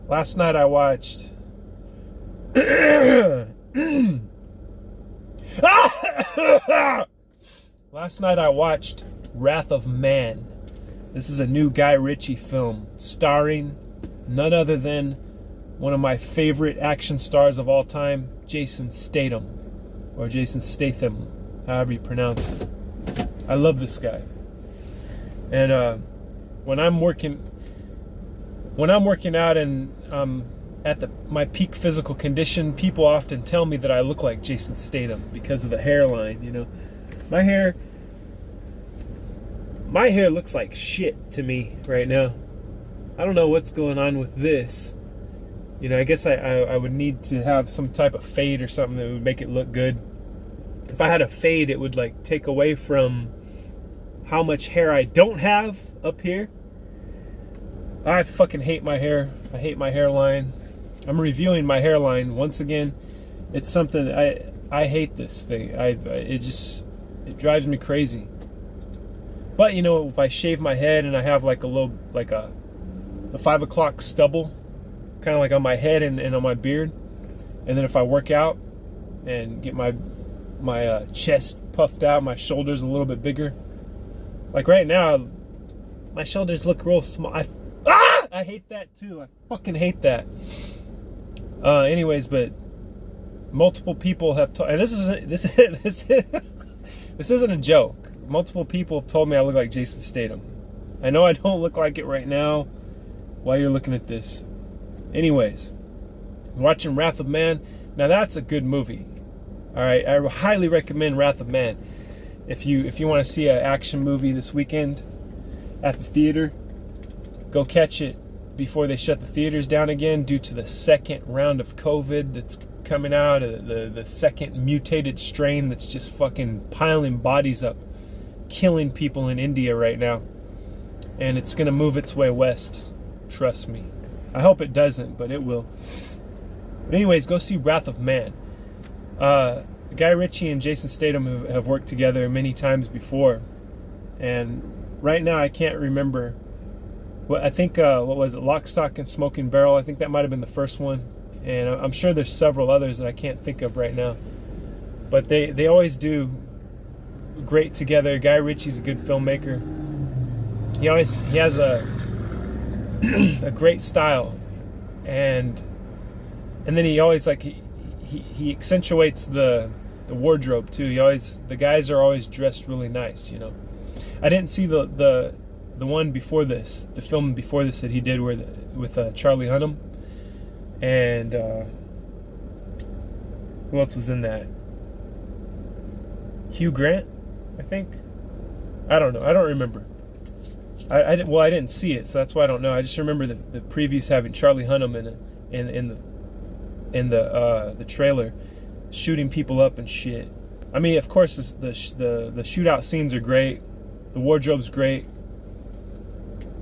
Last night I watched Last night I watched Wrath of Man. This is a new Guy Ritchie film starring none other than one of my favorite action stars of all time, Jason Statham, or Jason Statham, however you pronounce it. I love this guy. And when I'm working out and at my peak physical condition, people often tell me that I look like Jason Statham because of the hairline. You know, my hair looks like shit to me right now. I don't know what's going on with this. You know, I guess I would need to have some type of fade or something that would make it look good. If I had a fade, it would like take away from how much hair I don't have up here. I fucking hate my hair. I hate my hairline. I'm reviewing my hairline once again. It's something I hate this thing. It drives me crazy. But you know, if I shave my head and I have like the 5 o'clock stubble, kind of like on my head and on my beard, and then if I work out and get my chest puffed out, my shoulders a little bit bigger. Like right now, my shoulders look real small. I hate that too. I fucking hate that. Anyways, but multiple people have told, and this isn't a joke. Multiple people have told me I look like Jason Statham. I know I don't look like it right now while you're looking at this. Anyways, watching Wrath of Man. Now that's a good movie. All right, I highly recommend Wrath of Man. If you want to see an action movie this weekend at the theater, go catch it before they shut the theaters down again due to the second round of COVID that's coming out, the second mutated strain that's just fucking piling bodies up, killing people in India right now. And it's going to move its way west. Trust me. I hope it doesn't, but it will. But anyways, go see Wrath of Man. Guy Ritchie and Jason Statham have worked together many times before. And right now I can't remember. Well, I think, what was it? Lock, Stock, and Smoking Barrel. I think that might have been the first one. And I'm sure there's several others that I can't think of right now. But they always do great together. Guy Ritchie's a good filmmaker. He has a a great style, and then he always like he accentuates the wardrobe too. The guys are always dressed really nice. You know, I didn't see the one before this, the film before this that he did with Charlie Hunnam, and who else was in that? Hugh Grant, I think. I don't know. I don't remember. I didn't see it, so that's why I don't know. I just remember the previews having Charlie Hunnam in the trailer, shooting people up and shit. I mean, of course, the shootout scenes are great. The wardrobe's great.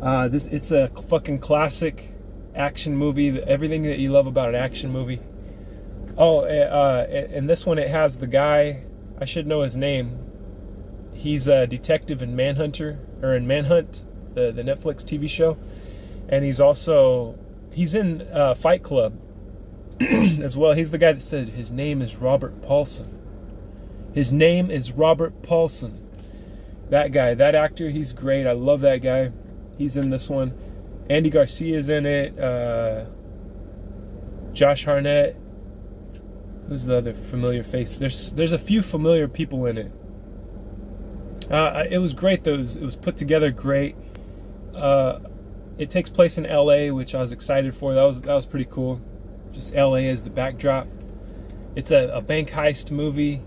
It's a fucking classic action movie. Everything that you love about an action movie. Oh, in this one it has the guy. I should know his name. He's a detective in Manhunt, the Netflix TV show, and he's in Fight Club as well. He's the guy that said his name is Robert Paulson. His name is Robert Paulson. That guy, that actor, he's great. I love that guy. He's in this one. Andy Garcia's in it. Josh Hartnett. Who's the other familiar face? There's a few familiar people in it. It was great though. It was put together great. It takes place in LA, which I was excited for. That was pretty cool. Just LA as the backdrop. It's a bank heist movie.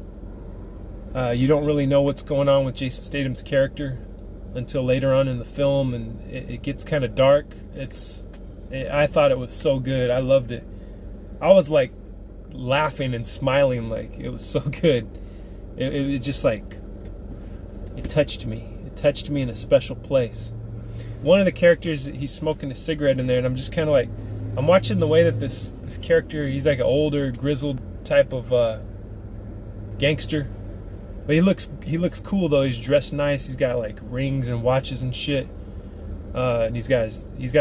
You don't really know what's going on with Jason Statham's character until later on in the film, and it gets kind of dark. I thought it was so good. I loved it. I was like laughing and smiling, like it was so good. It just like it touched me. It touched me in a special place. One of the characters, he's smoking a cigarette in there, and I'm just kind of like, I'm watching the way that this character, he's like an older, grizzled type of gangster, but he looks cool though. He's dressed nice. He's got like rings and watches and shit, and he's got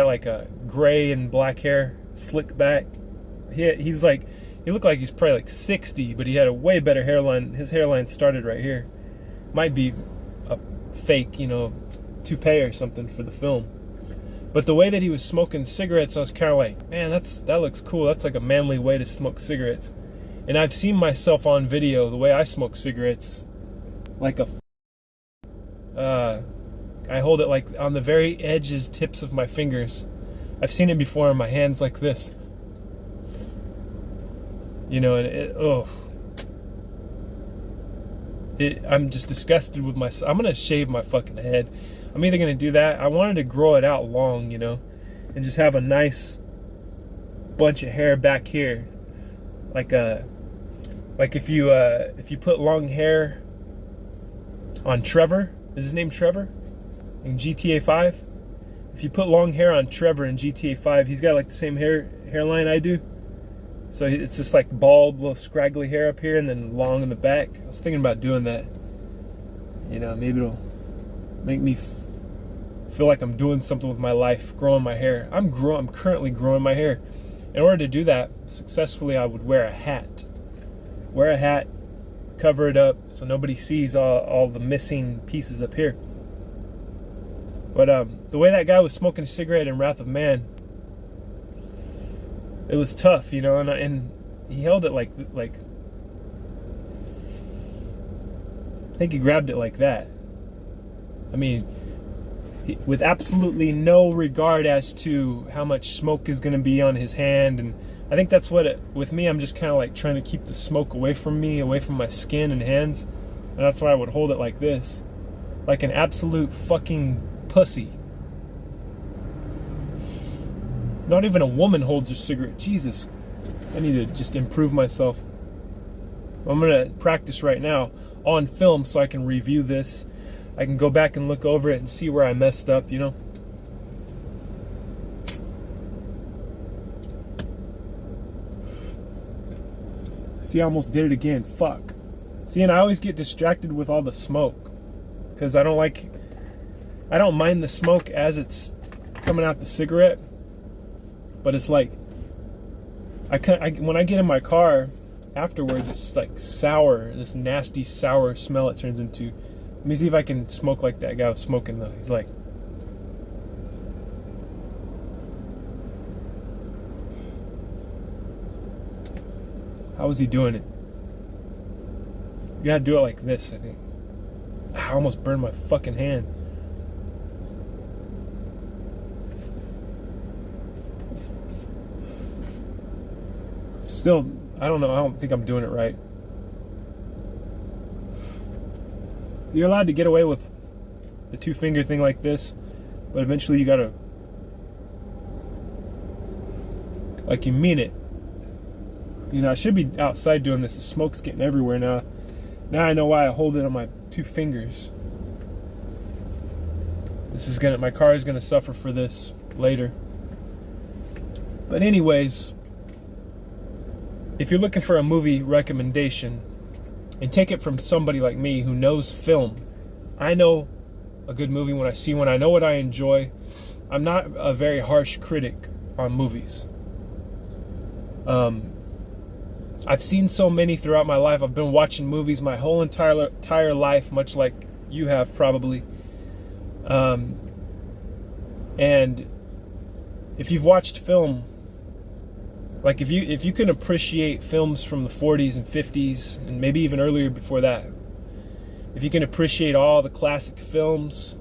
like a gray and black hair, slick back. He looked like he's probably like 60, but he had a way better hairline. His hairline started right here. Might be a fake, toupee or something for the film. But the way that he was smoking cigarettes, I was kind of like, man, that looks cool. That's like a manly way to smoke cigarettes. And I've seen myself on video, the way I smoke cigarettes, like I hold it like on the very edges, tips of my fingers. I've seen it before in my hands like this. I'm just disgusted with myself. I'm gonna shave my fucking head. I'm either gonna do that. I wanted to grow it out long, and just have a nice bunch of hair back here, like if you put long hair on Trevor. Is his name Trevor in GTA 5? If you put long hair on Trevor in GTA 5, he's got like the same hairline I do. So it's just like bald, little scraggly hair up here and then long in the back. I was thinking about doing that. Maybe it'll make me feel like I'm doing something with my life, growing my hair. I'm currently growing my hair. In order to do that successfully, I would wear a hat. Wear a hat, cover it up so nobody sees all the missing pieces up here. But the way that guy was smoking a cigarette in Wrath of Man, it was tough, and he held it like I think he grabbed it like that. I mean, with absolutely no regard as to how much smoke is going to be on his hand. And I think that's with me, I'm just kind of like trying to keep the smoke away from me, away from my skin and hands. And that's why I would hold it like this, like an absolute fucking pussy. Not even a woman holds a cigarette. Jesus, I need to just improve myself. I'm gonna practice right now on film so I can review this. I can go back and look over it and see where I messed up, See, I almost did it again. Fuck. See, and I always get distracted with all the smoke because I don't mind the smoke as it's coming out the cigarette, but it's like when I get in my car afterwards, it's like sour, this nasty sour smell it turns into. Let me see if I can smoke like that guy was smoking though. He's like, how was he doing it? You gotta do it like this, I think. I almost burned my fucking hand. Still, I don't know. I don't think I'm doing it right. You're allowed to get away with the two-finger thing like this, but eventually you gotta, like, you mean it. I should be outside doing this. The smoke's getting everywhere now. Now I know why I hold it on my two fingers. My car is gonna suffer for this later. But anyways, if you're looking for a movie recommendation, and take it from somebody like me who knows film. I know a good movie when I see one. I know what I enjoy. I'm not a very harsh critic on movies. I've seen so many throughout my life. I've been watching movies my whole entire life, much like you have probably. And if you've watched film, like if you can appreciate films from the 40s and 50s and maybe even earlier before that, if you can appreciate all the classic films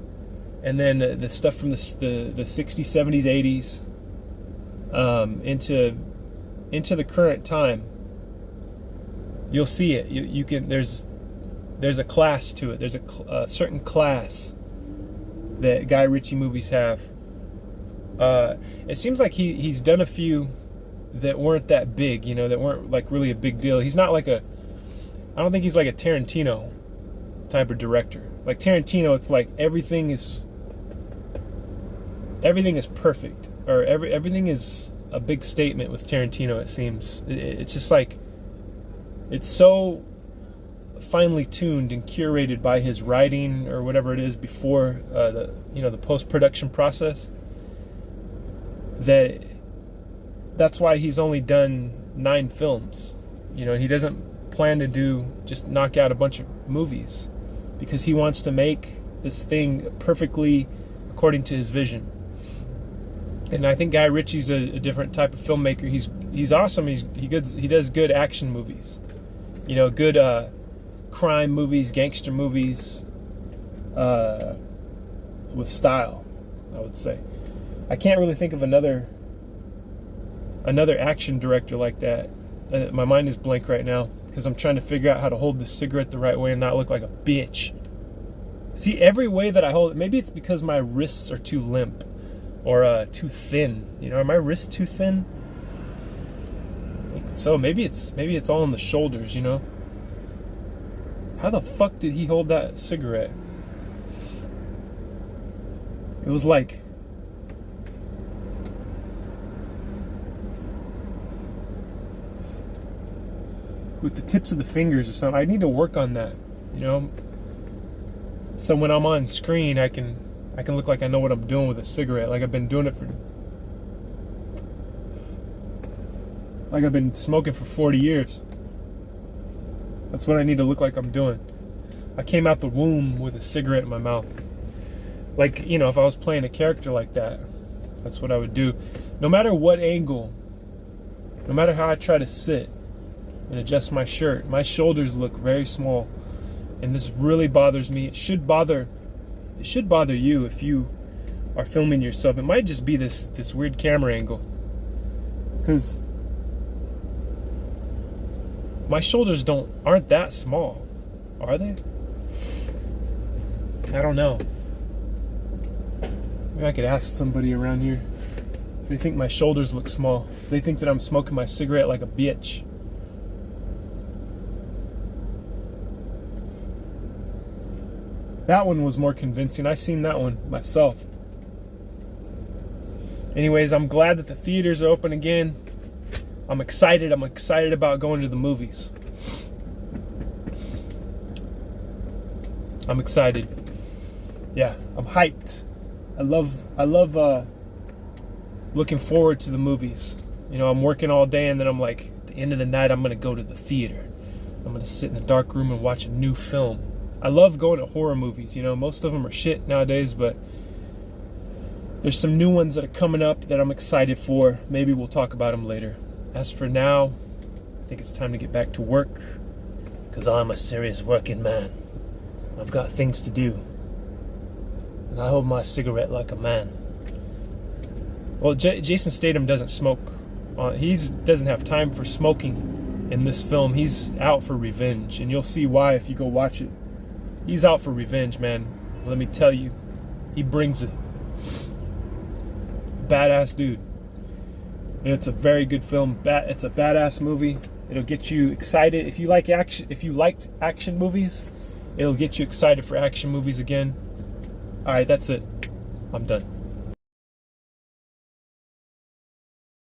and then the stuff from the 60s, 70s, 80s, into the current time, you'll see it. You can there's a class to it. There's a certain class that Guy Ritchie movies have. It seems like he's done a few that weren't that big, that weren't like really a big deal. He's not like I don't think he's like a Tarantino type of director. Like Tarantino, it's like everything is perfect, or everything is a big statement with Tarantino. It seems it's just like it's so finely tuned and curated by his writing or whatever it is before the post-production process that that's why he's only done 9 films. You know, he doesn't plan to just knock out a bunch of movies, because he wants to make this thing perfectly according to his vision. And I think Guy Ritchie's a different type of filmmaker. He's awesome. He does good action movies. You know, good crime movies, gangster movies, with style, I would say. I can't really think of another action director like that. My mind is blank right now because I'm trying to figure out how to hold this cigarette the right way and not look like a bitch. See, every way that I hold it, maybe it's because my wrists are too limp or too thin. You know, are my wrists too thin? So maybe it's all in the shoulders, you know? How the fuck did he hold that cigarette? It was like with the tips of the fingers or something. I need to work on that, you know? So when I'm on screen, I can look like I know what I'm doing with a cigarette. Like I've been doing it like I've been smoking for 40 years. That's what I need to look like I'm doing. I came out the womb with a cigarette in my mouth. Like, you know, if I was playing a character like that, that's what I would do. No matter what angle, no matter how I try to sit and adjust my shirt, my shoulders look very small. And this really bothers me. It should bother you if you are filming yourself. It might just be this weird camera angle, because my shoulders aren't that small, are they? I don't know. Maybe I could ask somebody around here if they think my shoulders look small. If they think that I'm smoking my cigarette like a bitch. That one was more convincing. I seen that one myself. Anyways, I'm glad that the theaters are open again. I'm excited. I'm excited about going to the movies. I'm excited. Yeah, I'm hyped. I love looking forward to the movies. You know, I'm working all day and then I'm like, at the end of the night, I'm gonna go to the theater. I'm gonna sit in a dark room and watch a new film. I love going to horror movies. You know, most of them are shit nowadays, but there's some new ones that are coming up that I'm excited for. Maybe we'll talk about them later. As for now, I think it's time to get back to work, because I'm a serious working man. I've got things to do, and I hold my cigarette like a man. Well, Jason Statham doesn't smoke. He doesn't have time for smoking in this film. He's out for revenge, and you'll see why if you go watch it. He's out for revenge, man. Let me tell you, he brings it. Badass dude. And it's a very good film. It's a badass movie. It'll get you excited. If you like action, if you liked action movies, it'll get you excited for action movies again. All right, that's it. I'm done.